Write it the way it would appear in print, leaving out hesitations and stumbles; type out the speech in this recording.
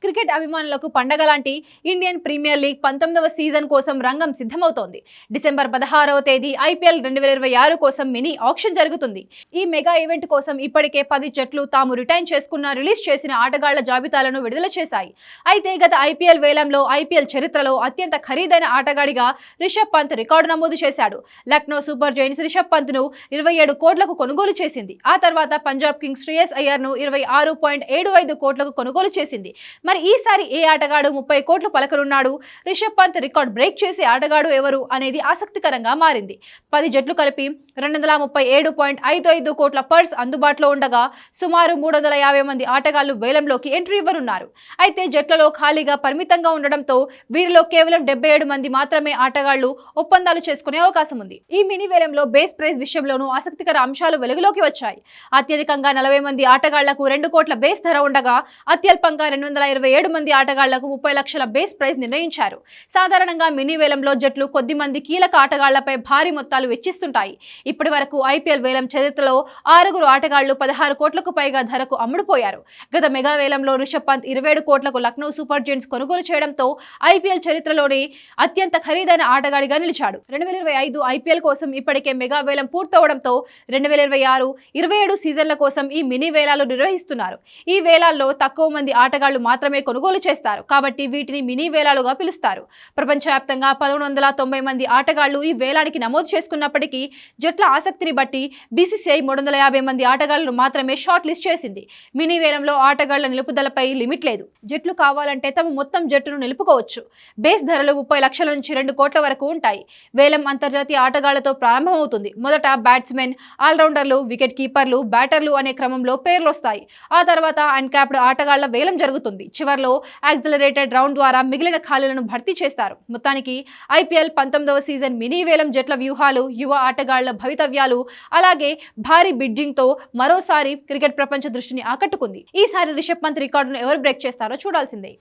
Cricket అభిమానులకు పండగ లాంటి ఇండియన్ ప్రీమియర్ లీగ్ 19వ సీజన్ కోసం రంగం సిద్ధమవుతోంది. డిసెంబర్ 16వ తేదీ ఐపీఎల్ 2026 కోసం మినీ ఆక్షన్ జరుగుతుంది. ఈ మెగా ఈవెంట్ కోసం ఇప్పటికే 10 జట్లు తాము రిటైన్ చేసుకున్న రిలీజ్ చేసిన ఆటగాళ్ల జాబితాలను విడుదల చేశాయి. అయితే గత ఐపీఎల్ వేలంలో ఐపీఎల్ చరిత్రలో అత్యంత ఖరీదైన ఆటగాడిగా రిషబ్ పంత్ రికార్డు నమోదు చేశాడు. లక్నో సూపర్ జైంట్స్ రిషబ్ పంత్ను 27 కోట్లకు కొనుగోలు చేసింది. ఆ తర్వాత పంజాబ్ కింగ్స్ శ్రేయస్ అయ్యర్ను 26.75 కోట్లకు కొనుగోలు చేసింది. మరి ఈసారి ఏ ఆటగాడు 30 కోట్లు పలకనున్నాడు? రిషబ్ పంత్ రికార్డ్ బ్రేక్ చేసే ఆటగాడు ఎవరు అనేది ఆసక్తికరంగా మారింది. 10 జట్లు కలిపి 237.55 కోట్ల పర్స్ అందుబాటులో ఉండగా సుమారు 350 మంది ఆటగాళ్లు వేలంలోకి ఎంట్రీ ఇవ్వనున్నారు. అయితే జట్లలో ఖాళీగా పరిమితంగా ఉండడంతో వీరిలో కేవలం 77 మంది మాత్రమే ఆటగాళ్లు ఒప్పందాలు చేసుకునే అవకాశం ఉంది. ఈ మినీ వేలంలో బేస్ ప్రైస్ విషయంలోనూ ఆసక్తికర అంశాలు వెలుగులోకి వచ్చాయి. అత్యధికంగా 40 మంది ఆటగాళ్లకు 2 కోట్ల బేస్ ధర ఉండగా అత్యల్పంగా 227 మంది ఆటగాళ్లకు 30 లక్షల బేస్ ప్రైజ్ నిర్ణయించారు. సాధారణంగా మినీ వేలంలో జట్లు కొద్ది మంది కీలక ఆటగాళ్లపై భారీ మొత్తాలు వెచ్చిస్తుంటాయి. ఇప్పటి వరకు ఐపీఎల్ వేలం చరిత్రలో 6 ఆటగాళ్లు 16 కోట్లకు పైగా ధరకు అమ్ముడుపోయారు. గత మెగా వేలంలో రిషబ్ పంత్ 27 కోట్లకు లక్నో సూపర్ జైంట్స్ కొనుగోలు చేయడంతో ఐపీఎల్ చరిత్రలోనే అత్యంత ఖరీదైన ఆటగాడిగా నిలిచాడు. 2025 ఐపీఎల్ కోసం ఇప్పటికే మెగా వేలం పూర్తవడంతో 2026, 27 సీజన్ల కోసం ఈ మినీ వేలాలు నిర్వహిస్తున్నారు. ఈ వేలాల్లో తక్కువ మంది ఆటగాళ్లు మాత్రమే కొనుగోలు చేస్తారు కాబట్టి వీటిని మినీ వేలాలుగా పిలుస్తారు. ప్రపంచవ్యాప్తంగా 1190 మంది ఆటగాళ్లు ఈ వేలానికి నమోదు చేసుకున్నప్పటికీ జట్ల ఆసక్తిని బట్టి బీసీసీఐ 350 మంది ఆటగాళ్లను మాత్రమే షార్ట్ లిస్ట్ చేసింది. మినీ వేలంలో ఆటగాళ్ల నిలుపుదలపై లిమిట్ లేదు. జట్లు కావాలంటే తమ మొత్తం జట్టును నిలుపుకోవచ్చు. బేస్ ధరలు 30 లక్షల నుంచి 2 కోట్ల వరకు ఉంటాయి. వేలం అంతర్జాతీయ ఆటగాళ్లతో ప్రారంభమవుతుంది. మొదట బ్యాట్స్మెన్, ఆల్రౌండర్లు, వికెట్ కీపర్లు, బ్యాటర్లు అనే క్రమంలో పేర్లు వస్తాయి. ఆ తర్వాత అన్క్యాప్డ్ ఆటగాళ్ల వేలం జరుగుతుంది. చివర్లో యాక్సిలరేటెడ్ రౌండ్ ద్వారా మిగిలిన ఖాళీలను భర్తీ చేస్తారు. మొత్తానికి ఐపీఎల్ 19వ సీజన్ మినీ వేలం జట్ల వ్యూహాలు, యువ ఆటగాళ్ల భవితవ్యాలు, అలాగే భారీ బిడ్జింగ్ తో మరోసారి క్రికెట్ ప్రపంచ దృష్టిని ఆకట్టుకుంది. ఈసారి రిషబ్ పంత్ రికార్డును ఎవరు బ్రేక్ చేస్తారో చూడాల్సిందే.